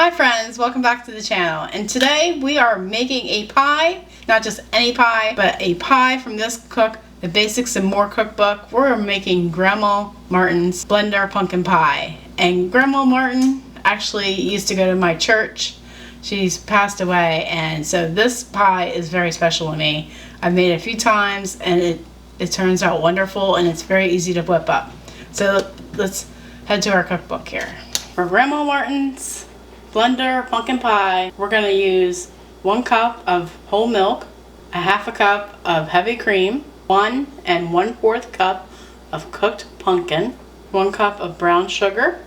Hi friends, welcome back to the channel, and today we are making a pie, not just any pie, but a pie from this cook, the Basics and More cookbook. We're making Grandma Martin's Blender pumpkin pie. And Grandma Martin actually used to go to my church. She's passed away, and so this pie is very special to me. I've made it a few times and it turns out wonderful, and it's very easy to whip up. So let's head to our cookbook here. For Grandma Martin's Blender pumpkin pie, we're going to use 1 cup of whole milk, a half a cup of heavy cream, 1 1/4 cup of cooked pumpkin, 1 cup of brown sugar,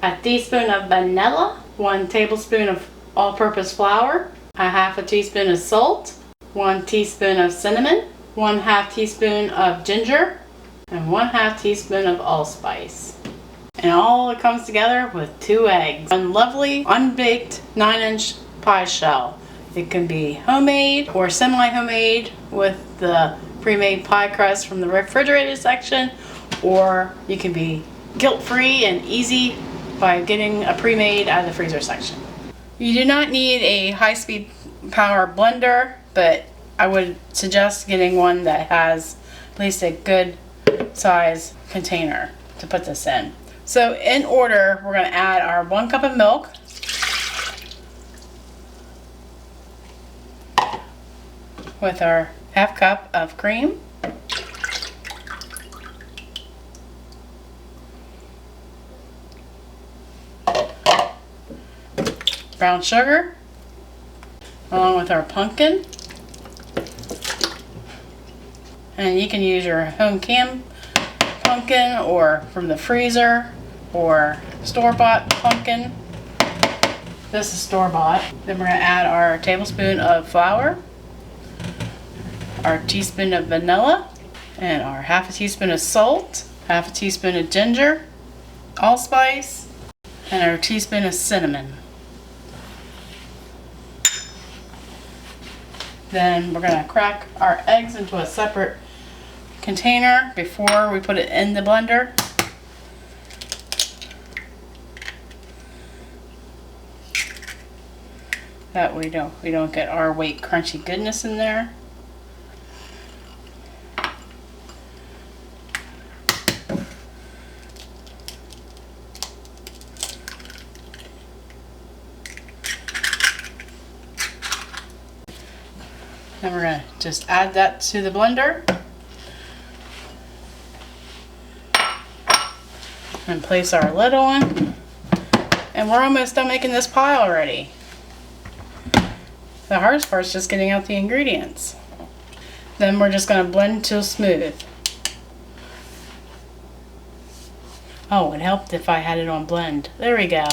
a teaspoon of vanilla, 1 tablespoon of all-purpose flour, a half a teaspoon of salt, 1 teaspoon of cinnamon, 1/2 teaspoon of ginger, and 1/2 teaspoon of allspice. And all it comes together with 2 eggs. A lovely unbaked 9-inch pie shell. It can be homemade or semi-homemade with the pre-made pie crust from the refrigerated section, or you can be guilt-free and easy by getting a pre-made out of the freezer section. You do not need a high-speed power blender, but I would suggest getting one that has at least a good size container to put this in. So in order, we're going to add our 1 cup of milk, with our half cup of cream, brown sugar, along with our pumpkin, and you can use your home canned pumpkin or from the freezer or store-bought pumpkin. This is store-bought. Then we're going to add our tablespoon of flour, our teaspoon of vanilla, and our half a teaspoon of salt, half a teaspoon of ginger, allspice, and our teaspoon of cinnamon. Then we're going to crack our eggs into a separate container before we put it in the blender. That we don't get our white crunchy goodness in there. Then we're going to just add that to the blender and place our lid on, and we're almost done making this pie already. The hardest part is just getting out the ingredients. Then we're just going to blend till smooth. Oh, it helped if I had it on blend. There we go.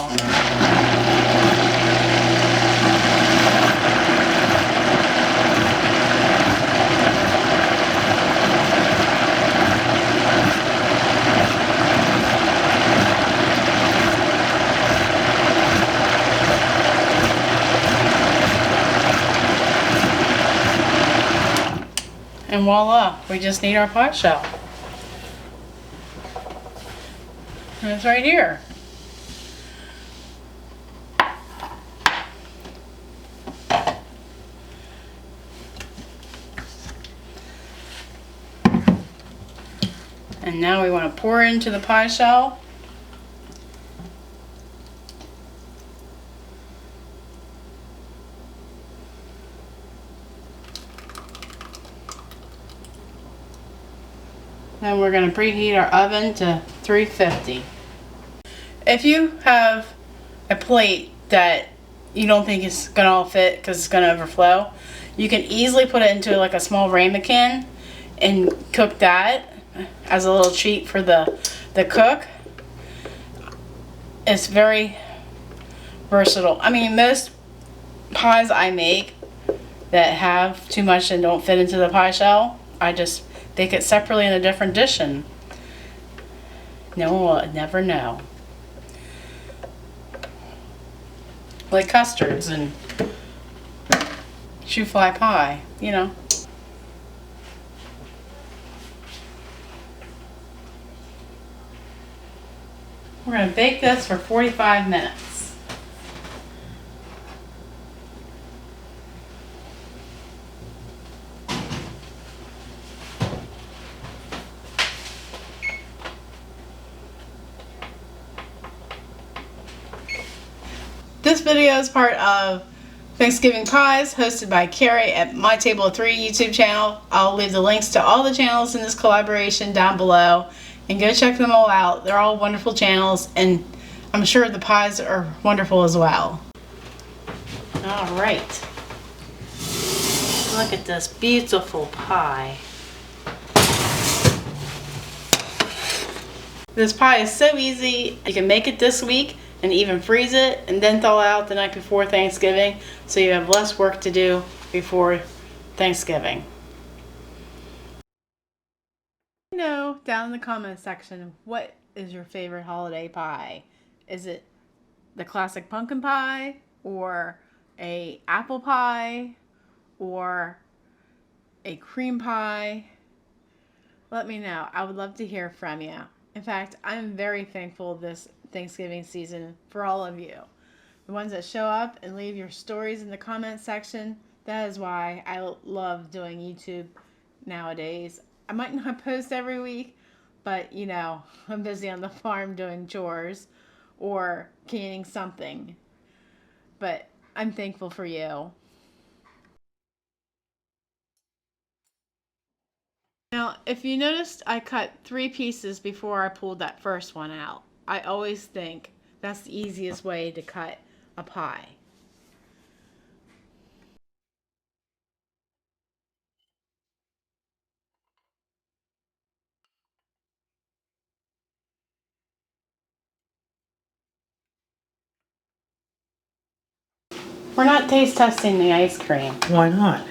And voila, we just need our pie shell. And it's right here. And now we want to pour into the pie shell. Then we're going to preheat our oven to 350. If you have a plate that you don't think is going to all fit because it's going to overflow, you can easily put it into like a small ramekin and cook that as a little treat for the cook. It's very versatile. I mean, most pies I make that have too much and don't fit into the pie shell, I just bake it separately in a different dish, and no one will never know. Like custards and shoe fly pie, you know. We're going to bake this for 45 minutes. This video is part of Thanksgiving Pies, hosted by Carrie at My Table of Three YouTube channel. I'll leave the links to all the channels in this collaboration down below, and go check them all out. They're all wonderful channels, and I'm sure the pies are wonderful as well. All right. Look at this beautiful pie. This pie is so easy. You can make it this week and even freeze it and then thaw it out the night before Thanksgiving, so you have less work to do before Thanksgiving. Let me know down in the comments section, what is your favorite holiday pie? Is it the classic pumpkin pie, or a apple pie, or a cream pie? Let me know. I would love to hear from you. In fact, I'm very thankful this Thanksgiving season for all of you. The ones that show up and leave your stories in the comment section. That is why I love doing YouTube nowadays. I might not post every week, but you know, I'm busy on the farm doing chores or canning something. But I'm thankful for you. Now, if you noticed, I cut 3 pieces before I pulled that first one out. I always think that's the easiest way to cut a pie. We're not taste testing the ice cream. Why not?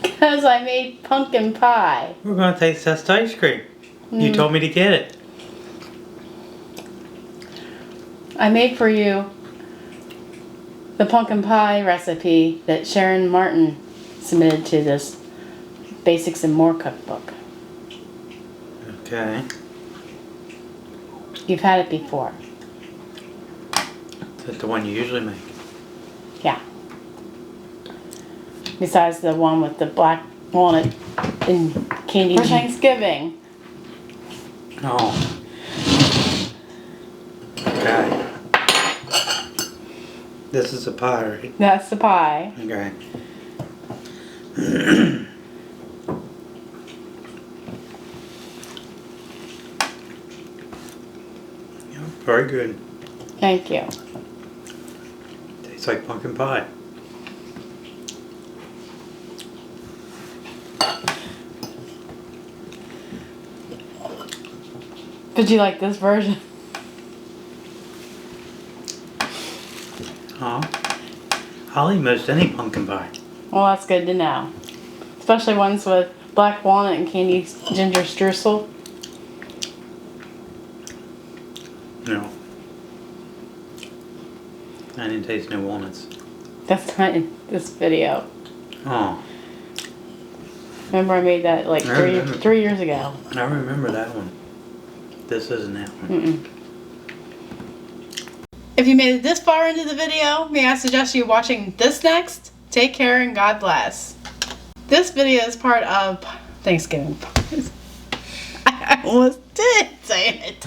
Because I made pumpkin pie. We're going to taste test ice cream. You told me to get it. I made for you the pumpkin pie recipe that Sharon Martin submitted to this Basics and More cookbook. Okay. You've had it before. Is that the one you usually make? Yeah. Besides the one with the black walnut and candy for Thanksgiving. Oh. Okay. This is a pie, right? That's the pie. Okay. Yeah, very good. Thank you. Tastes like pumpkin pie. Did you like this version? Huh? I'll eat most any pumpkin pie. Well, that's good to know. Especially ones with black walnut and candy ginger streusel. No. I didn't taste no walnuts. That's not in this video. Oh. Remember I made that like 3 years ago. I remember that one. This isn't that one. If you made it this far into the video, may I suggest you watching this next? Take care and God bless. This video is part of Thanksgiving Pies. I almost did say it.